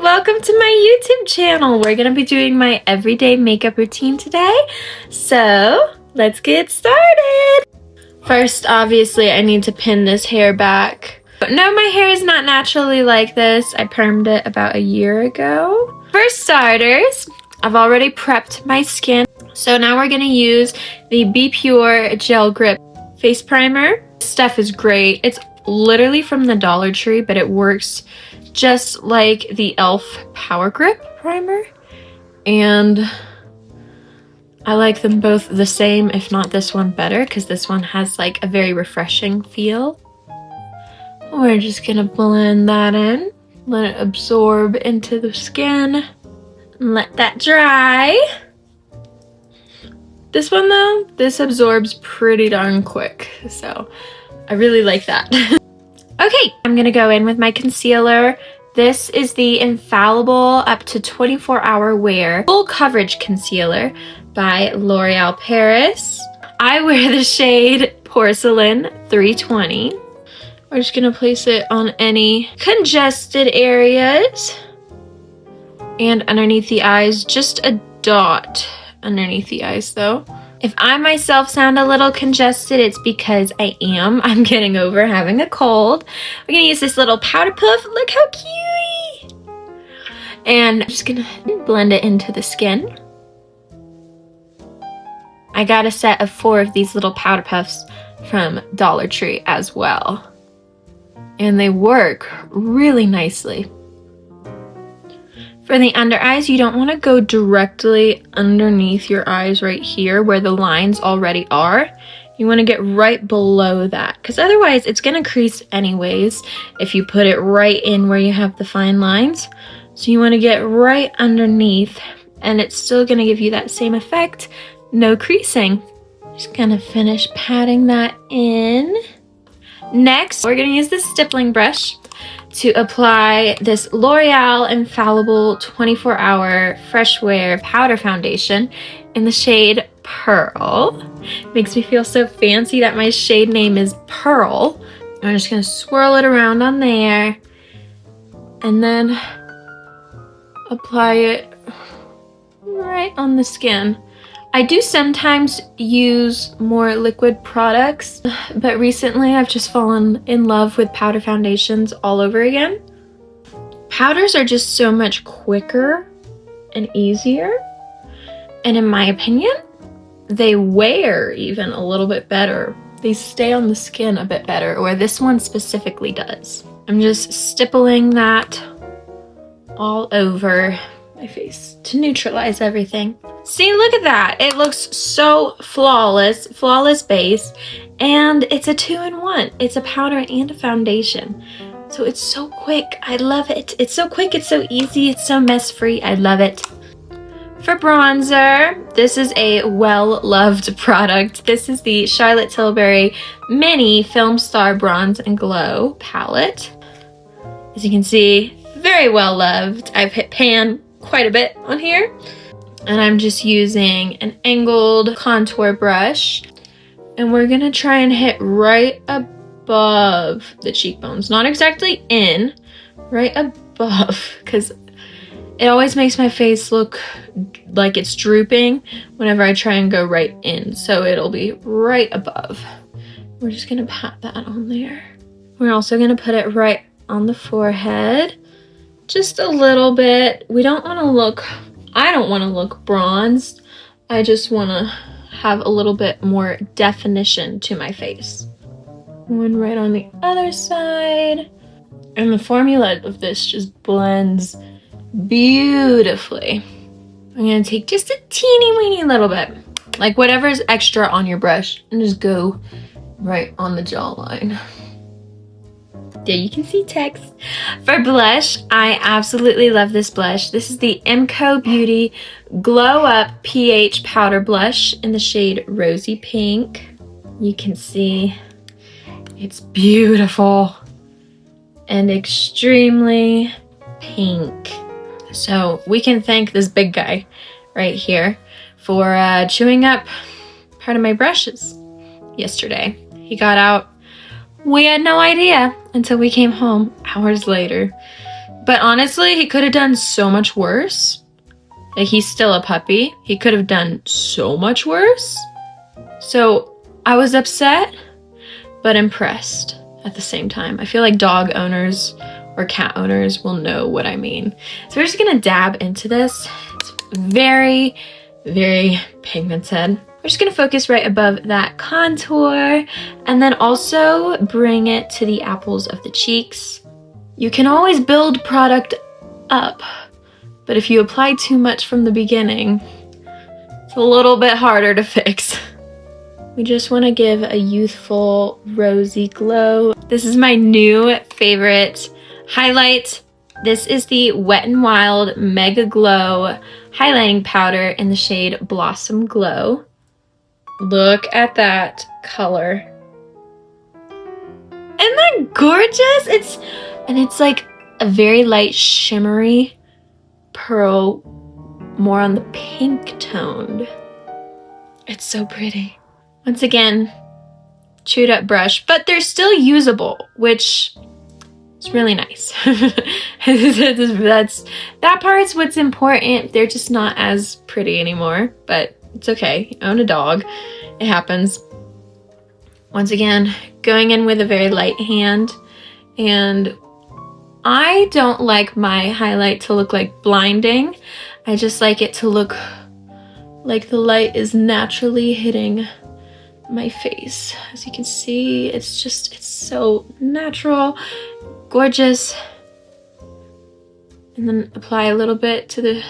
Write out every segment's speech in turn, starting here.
welcome to my YouTube channel. We're gonna be doing my everyday makeup routine today. So let's get started. First, obviously, I need to pin this hair back. But no, my hair is not naturally like this. I permed it about a year ago. For starters, I've already prepped my skin. So now we're gonna use the Be Pure Gel Grip Face Primer. This stuff is great. It's literally from the Dollar Tree, but it works just like the e.l.f. Power Grip Primer. And I like them both the same, if not this one better, because this one has like a very refreshing feel. We're just gonna blend that in, let it absorb into the skin, and let that dry. This one though, this absorbs pretty darn quick, so I really like that. Okay, I'm gonna go in with my concealer. This is the Infallible Up to 24-Hour Wear Full Coverage Concealer by L'Oreal Paris. I wear the shade Porcelain 320. We're just gonna place it on any congested areas and underneath the eyes, just a dot underneath the eyes though. If I myself sound a little congested, it's because I am. I'm getting over having a cold. We're gonna use this little powder puff. Look how cute! And I'm just gonna blend it into the skin. I got a set of 4 of these little powder puffs from Dollar Tree as well. And they work really nicely. For the under eyes, you don't want to go directly underneath your eyes right here where the lines already are. You want to get right below that, because otherwise it's going to crease anyways if you put it right in where you have the fine lines. So you want to get right underneath, and it's still going to give you that same effect, no creasing. Just going to finish patting that in. Next, we're going to use this stippling brush to apply this L'Oreal Infallible 24-Hour Fresh Wear Powder Foundation in the shade Pearl. Makes me feel so fancy that my shade name is Pearl. I'm just going to swirl it around on there and then apply it right on the skin. I do sometimes use more liquid products, but recently I've just fallen in love with powder foundations all over again. Powders are just so much quicker and easier, and in my opinion, they wear even a little bit better. They stay on the skin a bit better, or this one specifically does. I'm just stippling that all over my face to neutralize everything. See, look at that. It looks so flawless, flawless base, and it's a 2-in-1. It's a powder and a foundation. So it's so quick. I love it. It's so quick, it's so easy, it's so mess-free. I love it. For bronzer, this is a well-loved product. This is the Charlotte Tilbury Mini Film Star Bronze and Glow palette. As you can see, very well-loved. I've hit pan quite a bit on here. And I'm just using an angled contour brush. And we're gonna try and hit right above the cheekbones. Not exactly in, right above. Because it always makes my face look like it's drooping whenever I try and go right in. So it'll be right above. We're just gonna pat that on there. We're also gonna put it right on the forehead. Just a little bit. We don't wanna look, I don't want to look bronzed. I just want to have a little bit more definition to my face. One right on the other side. And the formula of this just blends beautifully. I'm going to take just a teeny weeny little bit, like whatever's extra on your brush, and just go right on the jawline. There you can see text. For blush, I absolutely love this blush. This is the MCO Beauty Glow Up PH Powder Blush in the shade Rosy Pink. You can see it's beautiful and extremely pink. So we can thank this big guy right here for chewing up part of my brushes yesterday. He got out. We had no idea until we came home hours later. But honestly, he could have done so much worse. Like, he's still a puppy. He could have done so much worse. So I was upset, but impressed at the same time. I feel like dog owners or cat owners will know what I mean. So we're just gonna dab into this. It's very, very pigmented. We're just gonna focus right above that contour and then also bring it to the apples of the cheeks. You can always build product up, but if you apply too much from the beginning, it's a little bit harder to fix. We just want to give a youthful, rosy glow. This is my new favorite highlight. This is the Wet n Wild Mega Glow highlighting powder in the shade Blossom Glow. Look at that color. Isn't that gorgeous? It's like a very light shimmery pearl, more on the pink toned. It's so pretty. Once again, chewed up brush, but they're still usable, which is really nice. That part's what's important. They're just not as pretty anymore, but it's okay. You own a dog. It happens. Once again, going in with a very light hand, and I don't like my highlight to look like blinding. I just like it to look like the light is naturally hitting my face. As you can see, it's so natural, gorgeous. And then apply a little bit to the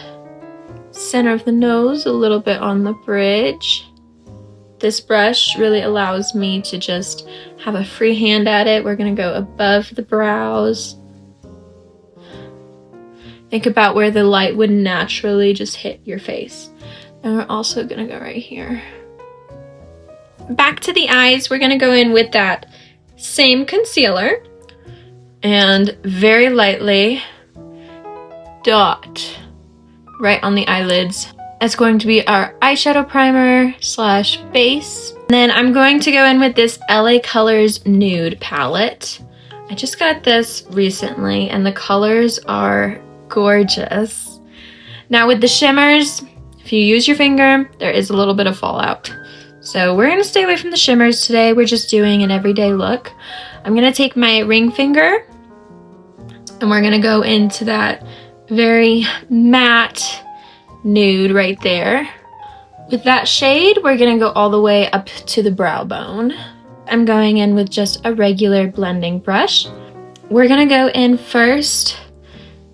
center of the nose, a little bit on the bridge. This brush really allows me to just have a free hand at it. We're gonna go above the brows. Think about where the light would naturally just hit your face. And we're also gonna go right here. Back to the eyes, we're gonna go in with that same concealer and very lightly dot right on the eyelids. That's going to be our eyeshadow primer slash base. And then I'm going to go in with this LA Colors Nude palette. I just got this recently and the colors are gorgeous. Now with the shimmers, if you use your finger, there is a little bit of fallout. So we're gonna stay away from the shimmers today. We're just doing an everyday look. I'm gonna take my ring finger and we're gonna go into that very matte nude right there. With that shade, we're gonna go all the way up to the brow bone. I'm going in with just a regular blending brush. We're gonna go in first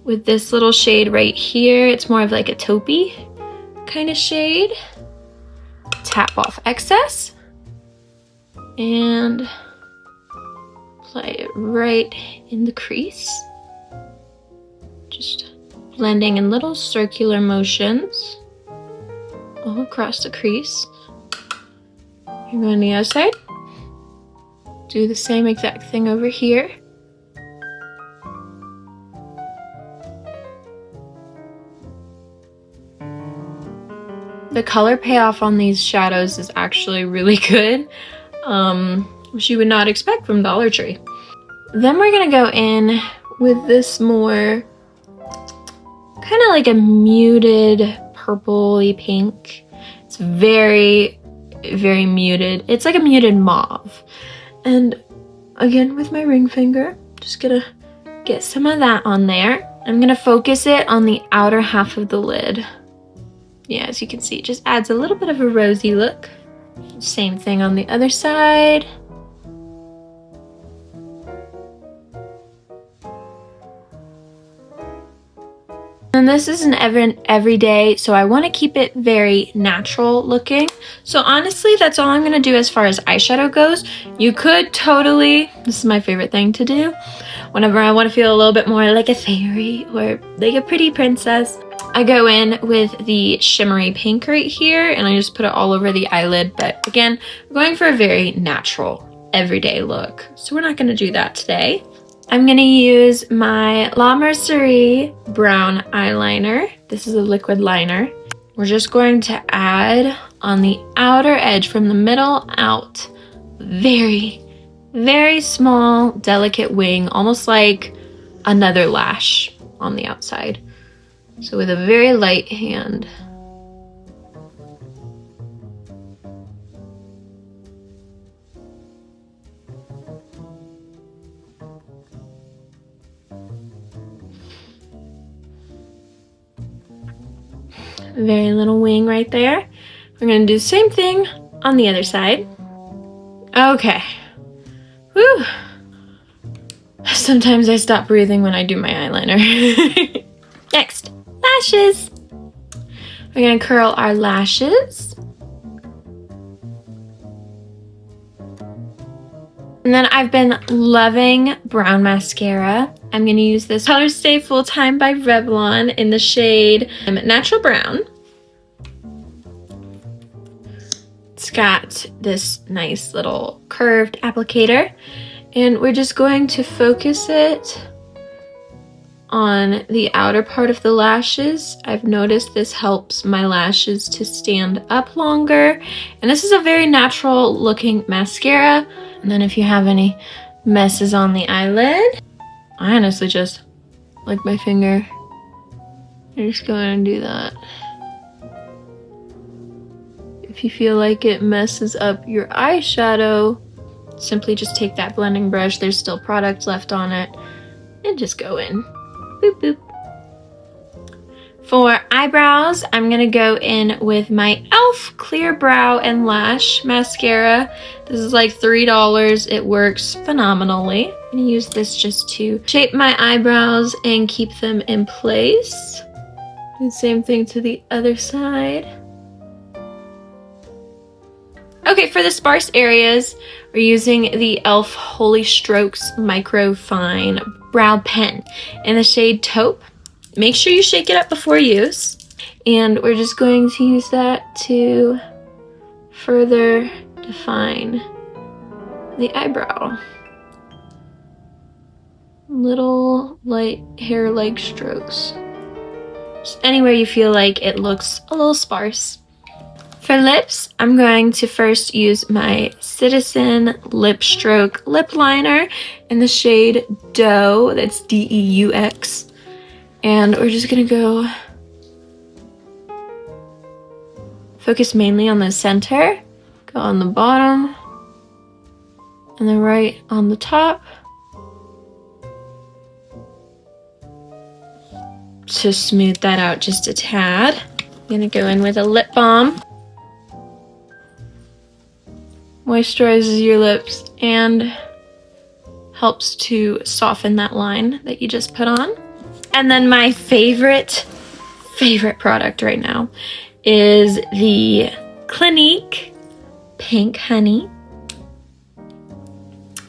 with this little shade right here. It's more of like a taupey kind of shade. Tap off excess and apply it right in the crease. Just blending in little circular motions all across the crease. You're going on the other side. Do the same exact thing over here. The color payoff on these shadows is actually really good, which you would not expect from Dollar Tree. Then we're gonna go in with this more kind of like a muted purpley pink. It's very, very muted. It's like a muted mauve. And again, with my ring finger, just gonna get some of that on there. I'm gonna focus it on the outer half of the lid. Yeah, as you can see, it just adds a little bit of a rosy look. Same thing on the other side. And this is an everyday, so I want to keep it very natural looking. So honestly, that's all I'm going to do as far as eyeshadow goes. You could totally, this is my favorite thing to do, whenever I want to feel a little bit more like a fairy or like a pretty princess, I go in with the shimmery pink right here and I just put it all over the eyelid. But again, we're going for a very natural, everyday look. So we're not going to do that today. I'm going to use my La Mercerie brown eyeliner. This is a liquid liner. We're just going to add on the outer edge from the middle out. Very, very small, delicate wing, almost like another lash. on the outside. So with a very light hand. Very little wing right there. We're gonna do the same thing on the other side. Okay. Whew. Sometimes I stop breathing when I do my eyeliner. Next, lashes. We're gonna curl our lashes. And then I've been loving brown mascara. I'm gonna use this Color Stay Full Time by Revlon in the shade Natural Brown. It's got this nice little curved applicator, and we're just going to focus it on the outer part of the lashes. I've noticed this helps my lashes to stand up longer, and this is a very natural looking mascara. And then if you have any messes on the eyelid, I honestly just like my finger. I just go in and do that. If you feel like it messes up your eyeshadow, simply just take that blending brush, there's still product left on it, and just go in. Boop, boop. For eyebrows, I'm gonna go in with my e.l.f. Clear Brow and Lash Mascara. This is like $3. It works phenomenally. I'm gonna use this just to shape my eyebrows and keep them in place. Do the same thing to the other side. Okay, for the sparse areas, we're using the e.l.f. Holy Strokes Micro Fine Brow Pen in the shade Taupe. Make sure you shake it up before use. And we're just going to use that to further define the eyebrow. Little light hair-like strokes. Just anywhere you feel like it looks a little sparse. For lips, I'm going to first use my Citizen Lip Stroke Lip Liner in the shade Doux, that's D-E-U-X. And we're just gonna go focus mainly on the center, go on the bottom, and then right on the top. To smooth that out just a tad, I'm gonna go in with a lip balm. Moisturizes your lips and helps to soften that line that you just put on. And then my favorite product right now is the Clinique Pink Honey.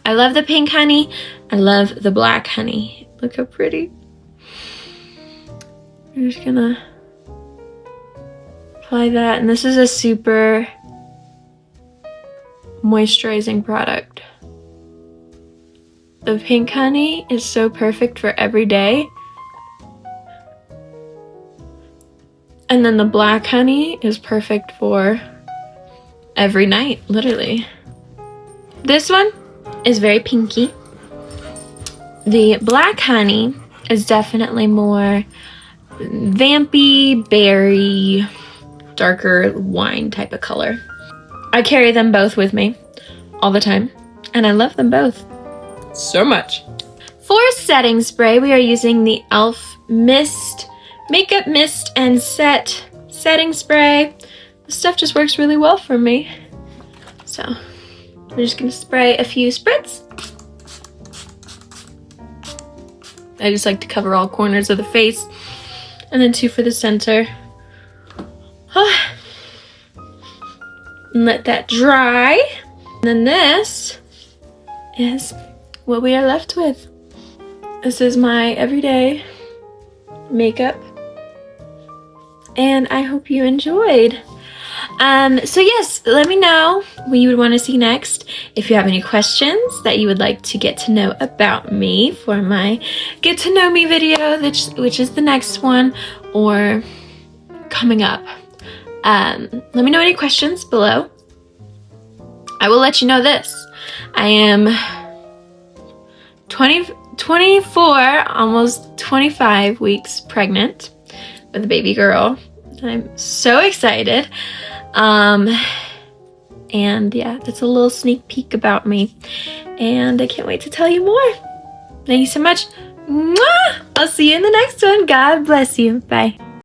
I love the pink honey. I love the black honey. Look how pretty. I'm just gonna apply that. And this is a super moisturizing product. The pink honey is so perfect for every day. And then the black honey is perfect for every night, literally. This one is very pinky. The black honey is definitely more vampy, berry, darker wine type of color. I carry them both with me all the time, and I love them both so much. For setting spray, we are using the e.l.f. Mist Makeup Mist and Set Setting Spray. This stuff just works really well for me. So, I'm just gonna spray a few spritz. I just like to cover all corners of the face. And then 2 for the center. And let that dry. And then this is what we are left with. This is my everyday makeup. And I hope you enjoyed. So yes, let me know what you would want to see next. If you have any questions that you would like to get to know about me for my Get to Know Me video, which is the next one, or coming up. Let me know any questions below. I will let you know this. I am 24, almost 25 weeks pregnant with a baby girl. I'm so excited. And yeah, that's a little sneak peek about me. And I can't wait to tell you more. Thank you so much. Mwah! I'll see you in the next one. God bless you. Bye.